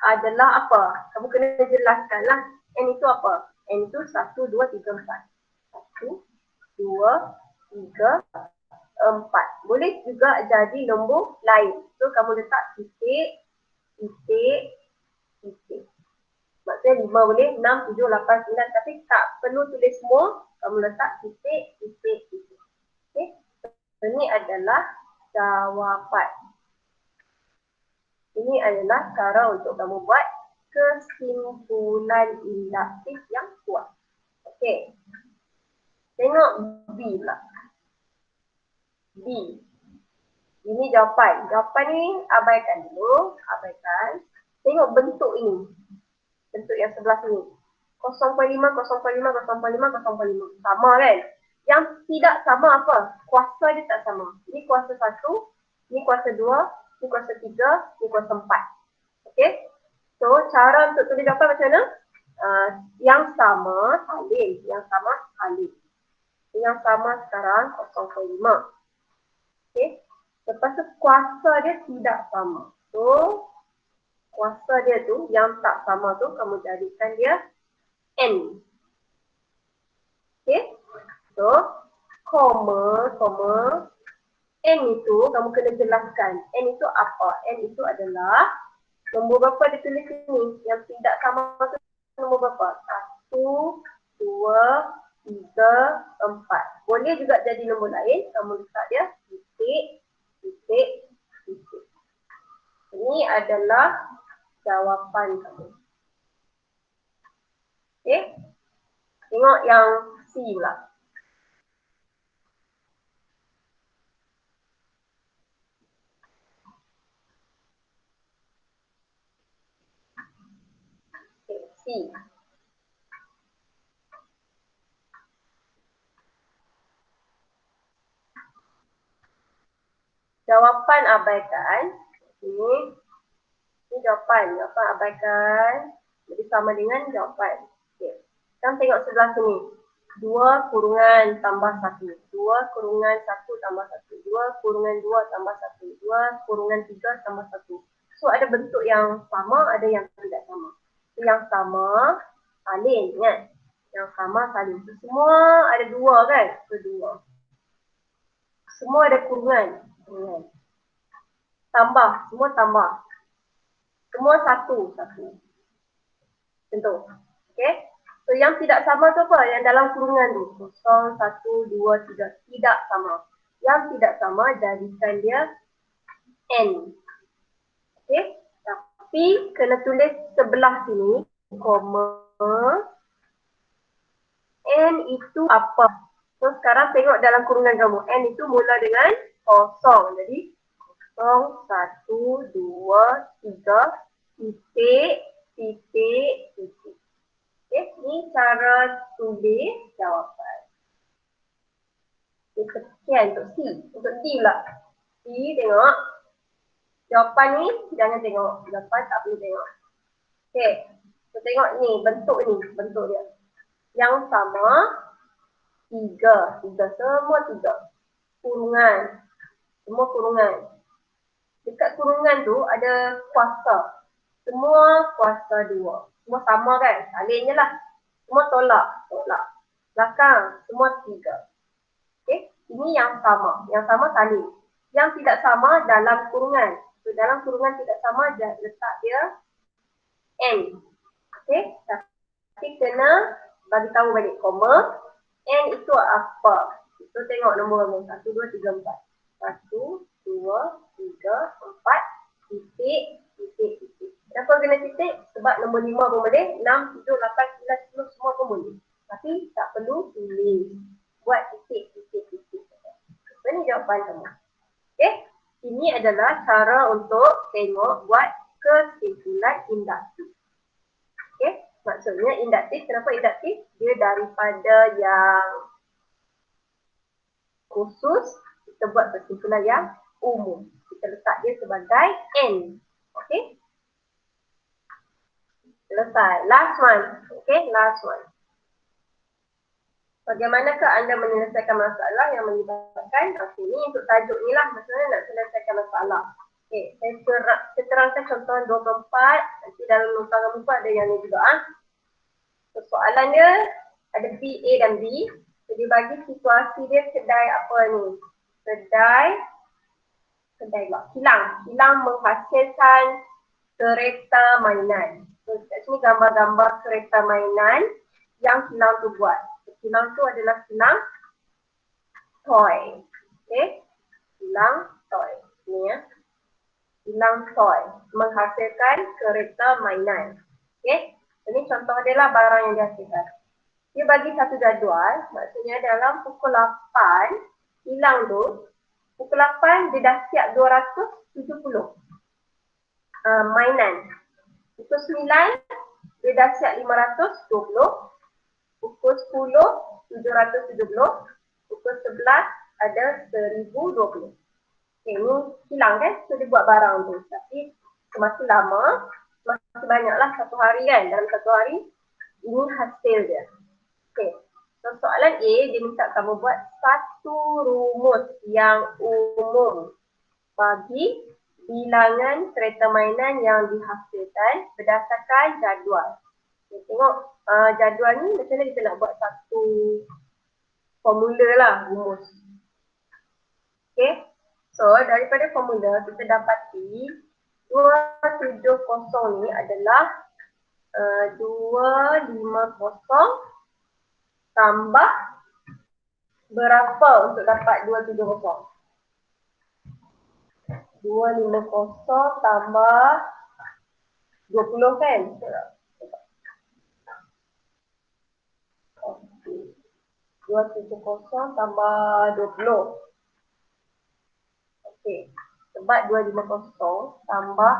adalah apa? Kamu kena jelaskan lah. N itu apa? N itu 1, 2, 3, 4. 1, 2, 3, 4. Boleh juga jadi nombor lain. So, kamu letak titik. Maksudnya 5 boleh, 6, 7, 8, 9. Tapi tak perlu tulis semua. Kamu letak titik. Okay. Ini adalah jawapan. Ini adalah cara untuk kamu buat kesimpulan induktif yang kuat. Okey. Tengok B pula. B. Ini jawapan. Jawapan ni abaikan dulu. Abaikan. Tengok bentuk ini. Bentuk yang sebelah sini. 0.5, 0.5, 0.5, 0.5. Sama kan? Yang tidak sama apa? Kuasa dia tak sama. Ini kuasa 1, ini kuasa 2, ini kuasa 3, ini kuasa 4. Okey? So, cara untuk tulis jawapan macam mana? Yang sama salin. Yang sama sekarang 0.5. Okey? Lepas tu kuasa dia tidak sama. So, kuasa dia tu yang tak sama tu kamu jadikan dia N. Okey? So, koma, N itu kamu kena jelaskan. N itu apa? N itu adalah nombor berapa dia tulis ni? Yang tidak sama tu nombor berapa? 1, 2, 3, 4. Boleh juga jadi nombor lain. Kamu letak dia titik. Ini adalah jawapan kamu. Okey? Tengok yang C pula. C. Jawapan abaikan. Ini jawapan abaikan. Jadi sama dengan jawapan. Okay. Sekarang tengok sebelah sini. 2 kurungan tambah 1. 2 kurungan 1 tambah 1. 2 kurungan 2 tambah 1. 2 kurungan 3 tambah 1. So ada bentuk yang sama, ada yang tidak sama. Yang sama salin kan. Yang sama salin. So, semua ada 2 kan. So 2. Semua ada kurungan. Tambah. Semua tambah. Semua satu. Contoh. Okay. So yang tidak sama tu apa? Yang dalam kurungan tu. 0, 1, 2, 3. Tidak sama. Yang tidak sama jadikan dia N. Okay. Tapi kena tulis sebelah sini. Koma. N itu apa? So sekarang tengok dalam kurungan kamu. N itu mula dengan 0. Jadi 0, 1, 2, 3, titik. Okay, ni cara tulis jawapan. Okay, sekian untuk C. Untuk D pula. D, tengok. Jawapan ni, jangan tengok. Jawapan tak perlu tengok. Okay, so tengok ni, bentuk dia. Yang sama, 3. Semua 3. Kurungan. Semua kurungan. Dekat kurungan tu ada kuasa. Semua kuasa 2. Semua sama kan? Salin je lah. Semua tolak. Belakang. Semua 3. Okay? Ini yang sama. Yang sama salin. Yang tidak sama dalam kurungan. So, dalam kurungan tidak sama, letak dia N. Okay? Tapi kena bagi tahu balik koma. N itu apa? So, tengok nombor 1, 2, 3, 4. 1, 2, 3, 4, titik. Kenapa kena titik? Sebab nombor 5 pun boleh, 6, 7, 8, 9, 10 semua pun boleh. Tapi tak perlu tulis. Buat titik. So, ini jawapan kamu. Okay? Ini adalah cara untuk tengok buat kesimpulan induktif. Okay? Maksudnya induktif, kenapa induktif? Dia daripada yang khusus, kita buat kesimpulan yang umum. Kita letak dia sebagai N. Okay? Selesai. Last one. Okay, last one. Bagaimanakah anda menyelesaikan masalah yang melibatkan, ini untuk tajuk ni lah, maksudnya nak selesaikan masalah. Okay, saya terangkan contoh 24, nanti dalam nota kamu pun ada yang ni juga. Soalan dia ada B, A dan B. Jadi bagi situasi dia kedai apa ni? Kedai kilang menghasilkan kereta mainan. So, kat sini gambar-gambar kereta mainan yang kilang tu buat. Kilang tu adalah kilang toy. Okay? Kilang toy. Ni ya. Kilang toy. Menghasilkan kereta mainan. Okay? Ini contoh dia lah barang yang dihasilkan. Dia bagi satu jadual. Maksudnya dalam pukul 8, kilang tu, pukul 8 dia dah siap 270 mainan. Pukul 9, dia dah siap 520. Pukul 10, 770. Pukul 11, ada 1020. Okay, ini hilang kan? So, dia buat barang tu. Tapi semakin lama, semakin banyaklah satu hari kan. Dalam satu hari, ini hasil dia. Okay. So, soalan A, dia minta kamu buat satu rumus yang umum bagi bilangan kereta mainan yang dihasilkan berdasarkan jadual. Okay, tengok jadual ni macam mana kita nak buat satu formula lah, rumus. Okay, so daripada formula kita dapati 270 ni adalah 250 tambah berapa untuk dapat 270? 250 tambah 20 kan? Okay. 270 tambah 20. Okey. Sebab 250 tambah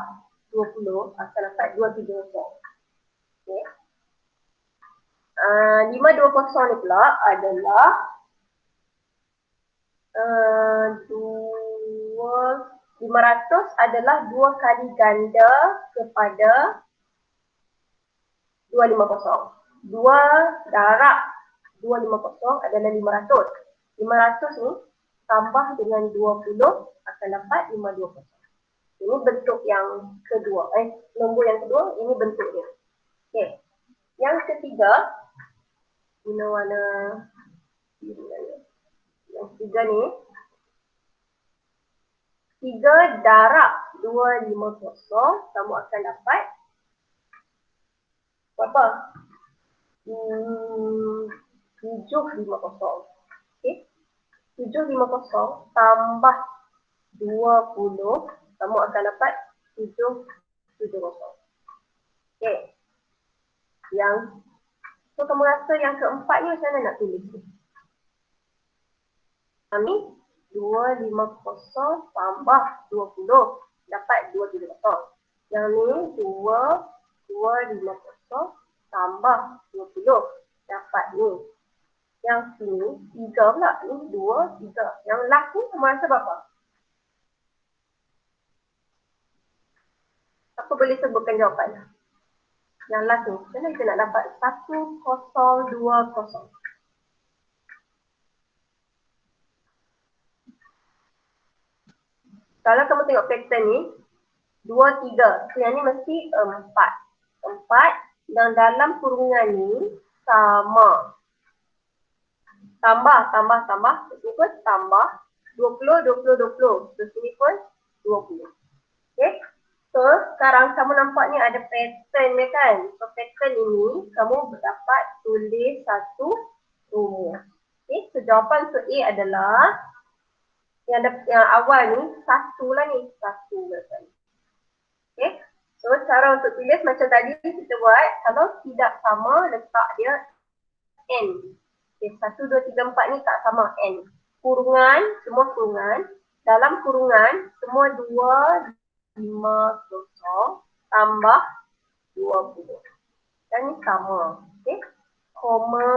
20 akan dapat 270. Okey. 520 ni pula adalah 500 adalah 2 kali ganda kepada 250. 2 darab 250 adalah 500. 500 ni tambah dengan 20 akan dapat 520. Ini bentuk yang kedua. Nombor yang kedua, ini bentuknya. Okey. Yang ketiga, guna warna biru. Yang ketiga ni, 3 darab 250, kamu akan dapat berapa? 750. Okey. 750 tambah 20, kamu akan dapat 770. Okey. So kamu rasa yang keempat ni macam mana nak tulis? Kami 250 tambah 20 dapat 270. Yang ni 250 tambah 20 dapat ni. Yang sini 3 pula. Ni 2, 3. Yang last ni kamu rasa berapa? Apa boleh sebutkan jawapan? Yang last ni, macam mana kita nak dapat 1020? Kalau kamu tengok pattern ni, 2, 3. So, yang ni mesti 4. 4 dan dalam kurungan ni sama. Tambah. Sini pun tambah. 20. So, sini pun 20. Okay. So, sekarang kamu nampak ni ada pattern dia kan. So, pattern ini kamu dapat tulis satu rumus. Okay. So, jawapan untuk A adalah yang awal ni, satu lah ni. Satu berarti. Okay. So, cara untuk tulis macam tadi kita buat. Kalau tidak sama, letak dia N. Okay. 1, 2, 3, 4 ni tak sama N. Kurungan, semua kurungan. Dalam kurungan, semua 250 tambah 20. Dan ni sama. Okay. Koma.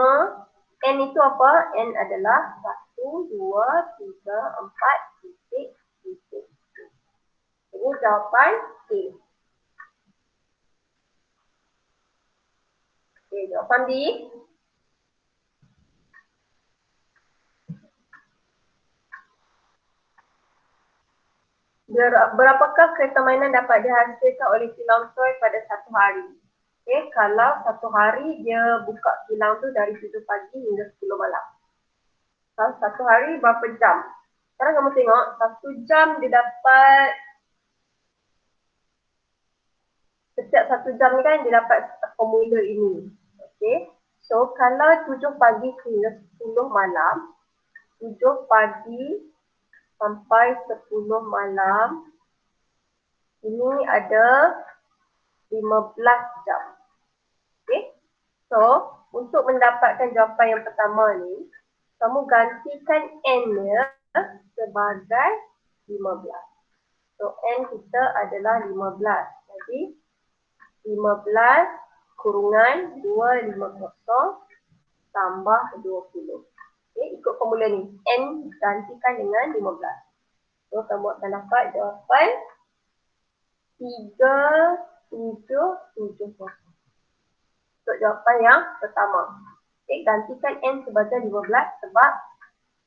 N itu apa? N adalah 1, 2, 3, 4, titik. Ini jawapan A. Okay, jawapan B. Berapakah kereta mainan dapat dihasilkan oleh kilang toy pada satu hari? Okay, kalau satu hari dia buka kilang tu dari 7 pagi hingga 10 malam. Kalau satu hari berapa jam? Sekarang kamu tengok, 1 jam dia dapat, setiap 1 jam ni kan dia dapat formula ini. Okay, so kalau 7 pagi hingga 10 malam, 7 pagi sampai 10 malam, ini ada 15 jam. Okay. So, untuk mendapatkan jawapan yang pertama ni, kamu gantikan N-nya sebagai 15. So, N kita adalah 15. Jadi, 15 kurungan 250 tambah 20. Okay, ikut formula ni. N gantikan dengan 15. So, kamu akan dapat jawapan 3770. Untuk jawapan yang pertama. Okay, gantikan N sebagai 15 sebab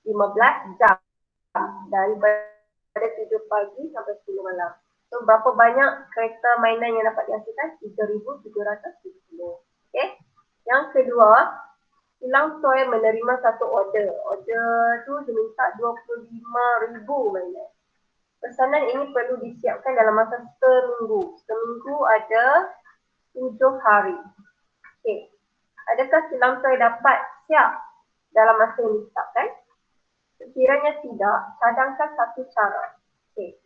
15 jam. Daripada 7 pagi sampai 10 malam. So, berapa banyak kereta mainan yang dapat dihasilkan? 3,770. Okay. Yang kedua, kilang toy menerima satu order. Order tu dia minta 25,000 mainan. Pesanan ini perlu disiapkan dalam masa seminggu. Seminggu ada 7 hari. Okey. Adakah kilang toy dapat siap dalam masa yang ditetapkan? Sekiranya tidak, cadangkan satu cara. Okey.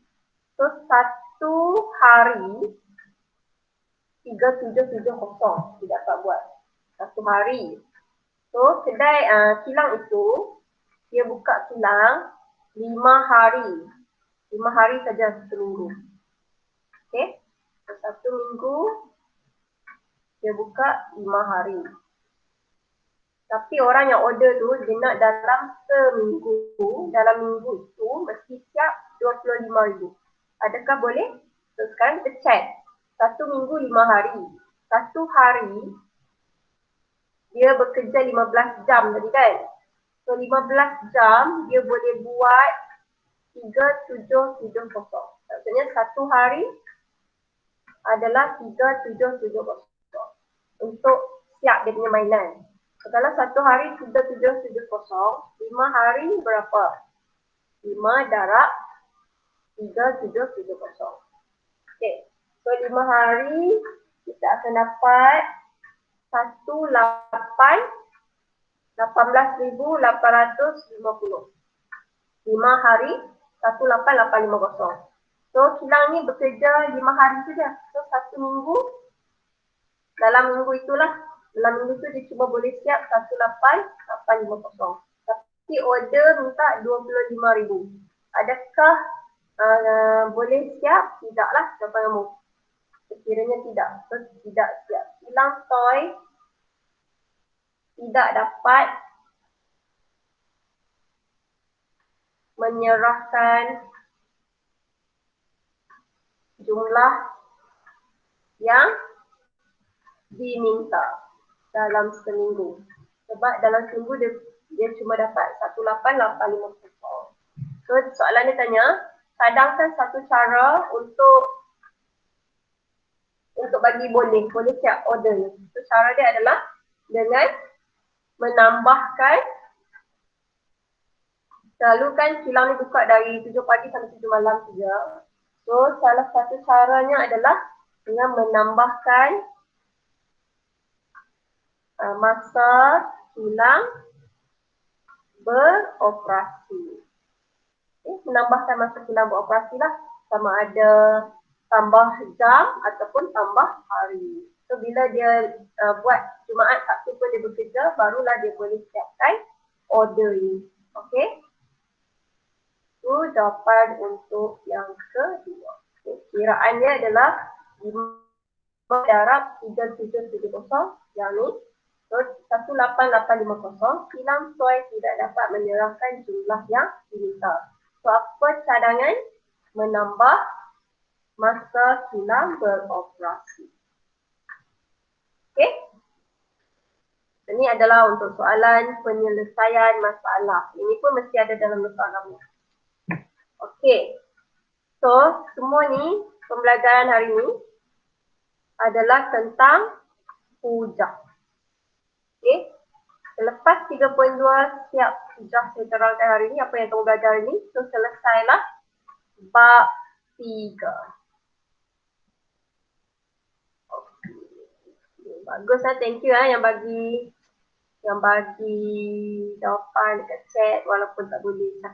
So, satu hari 3770 dia dapat buat. Satu hari. So, kedai kilang itu, dia buka kilang 5 hari. 5 hari saja seminggu. Okay. So, 1 minggu, dia buka 5 hari. Tapi orang yang order tu dia nak dalam seminggu, dalam minggu itu mesti siap 25,000. Adakah boleh? So sekarang kita check. 1 minggu 5 hari. 1 hari dia bekerja 15 jam tadi kan? So 15 jam dia boleh buat 3770. Maksudnya 1 hari adalah 3770 untuk siap dia punya mainan. So, kalau 1 hari 3770, 5 hari berapa? 5 darab 3770. Okay. So 5 hari kita akan dapat 18,850. 5 hari 18,850. So kilang ni bekerja 5 hari saja. So 1 minggu, dalam minggu itulah, dalam minggu tu dia cuma boleh siap 18,850. Tapi order minta 25,000. Adakah boleh siap? Tidaklah jawapan kamu. Sekiranya tidak, so tidak siap. Kilang toy tidak dapat menyerahkan jumlah yang diminta dalam seminggu. Sebab dalam seminggu dia cuma dapat 18,850. So soalan dia tanya, cadangkan satu cara untuk bagi boleh siap order ni. So cara dia adalah dengan menambahkan, selalu kan kilang ni buka dari 7 pagi sampai 7 malam saja. So salah satu caranya adalah dengan menambahkan masa kilang beroperasi. Menambahkan masa kilang beroperasi lah, sama ada tambah jam ataupun tambah hari. So bila dia buat Jumaat, Sabtu pun dia bekerja, barulah dia boleh siapkan order ni. Okay? Itu jawapan untuk yang kedua. Okay. Kiraan dia adalah 5 darab 3770 yang ni. So 18,850, kilang toy tidak dapat menyerahkan jumlah yang diminta. So apa cadangan? Menambah masa kilang beroperasi. Okay? Ini adalah untuk soalan penyelesaian masalah. Ini pun mesti ada dalam nota kamu. Okay. So semua ni, pembelajaran hari ni adalah tentang hujah. Okay. Selepas 3.2 siap hujah saya terangkan hari ni, apa yang kamu belajar hari ni. So selesailah bab 3. Okay. Bagus lah, thank you yang bagi jawapan dekat chat walaupun tak boleh cakap.